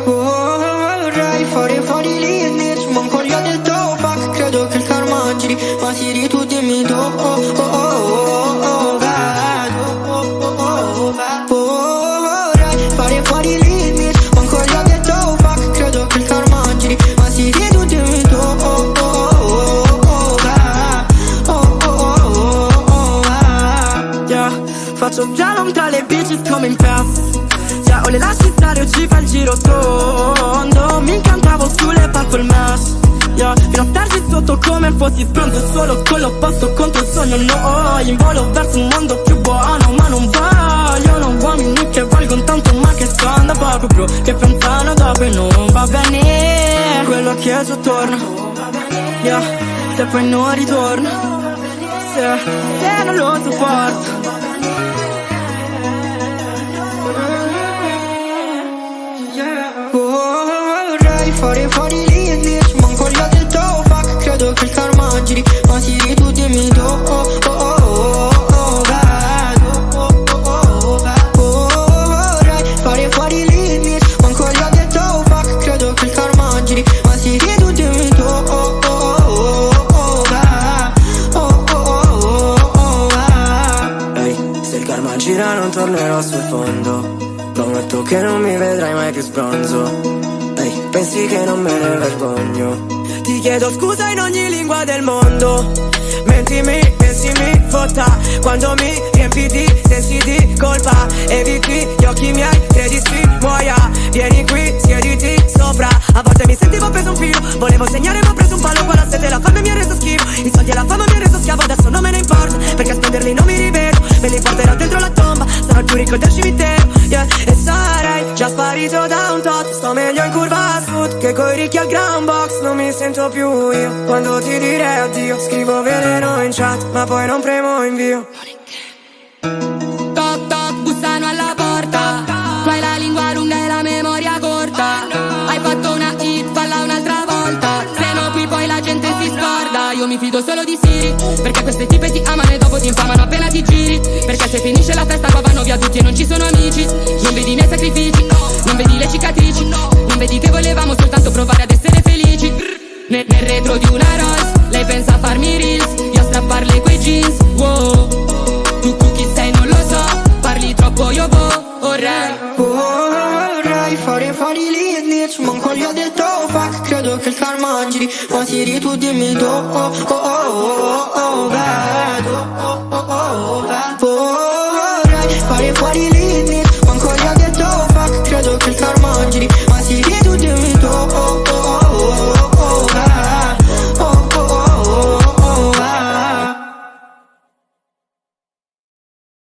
Vorrei fare fuori l'Innis, manco gli ho detto fuck, credo che il karma giri, ma Siri tu dimmi dove vorrei fare fuori l'Innis, manco gli ho detto fuck, credo che il karma giri, ma Siri tu dimmi dove yeah. Faccio slalom tra le bitches come in pass. O le lasci stare o ci fa il giro tondo. Mi incantavo sulle purple mash, yeah. Fino a starci sotto come fossi spronzo, solo con l'opposto contro il sogno. No, in volo verso un mondo più buono, ma non vogliono uomini che valgono tanto ma che stanno da poco, bro, che pensano dopo e non va bene quello che già torna, yeah. Se poi non ritorno, se non lo sopporto. Vorrei fare fuori l'Innis, manco gli ho detto fuck, credo che il karma giri, ma Siri tu dimmi dove vorrei fare fuori l'Innis, manco gli ho detto fuck, credo che il karma giri, ma Siri tu dimmi dove Ehi, se il karma gira non tornerò sul fondo. Prometto che non mi vedrai mai più sbronzo. Ehi, pensi che non me ne vergogno? Ti chiedo scusa in ogni lingua del mondo. Mentimi, pensimi, fotta. Quando mi riempi di sensi di colpa, eviti gli occhi miei, credi sì, muoia. Vieni qui, siediti sopra. A volte mi sentivo preso un filo, volevo segnare ma ho preso un palo. Qua la sete e la fame mi ha reso schifo. I soldi e la fama mi ha reso schiavo, adesso non me ne importa, perché a spenderli non mi rivedo. Me li porterò dentro la tomba, sarò il più ricco del cimitero, yeah. E sarei già sparito da un tot. Sto meglio in curva a sud che coi ricchi al Grand Box. Non mi sento più io quando ti direi addio. Scrivo veleno in chat ma poi non premo invio. Toc toc, bussano alla porta. Tu hai la lingua lunga e la memoria corta. Hai fatto una hit, falla un'altra volta. Se no qui poi la gente si scorda. Io mi fido solo di Siri, perché queste tipe ti amano e dopo ti infamano appena ti giri. Perché se finisce la festa qua vanno via tutti e non ci sono amici. Non vedi i miei sacrifici, non vedi le cicatrici, non vedi che volevamo soltanto provare ad essere felici. Nel retro di una Rolls, lei pensa a farmi reels, io a strapparle quei jeans, wow. Tu chi sei non lo so, parli troppo io vorrei fare fuori l'Innis, manco gli ho detto fuck, credo che il karma giri, ma Siri tu dimmi dove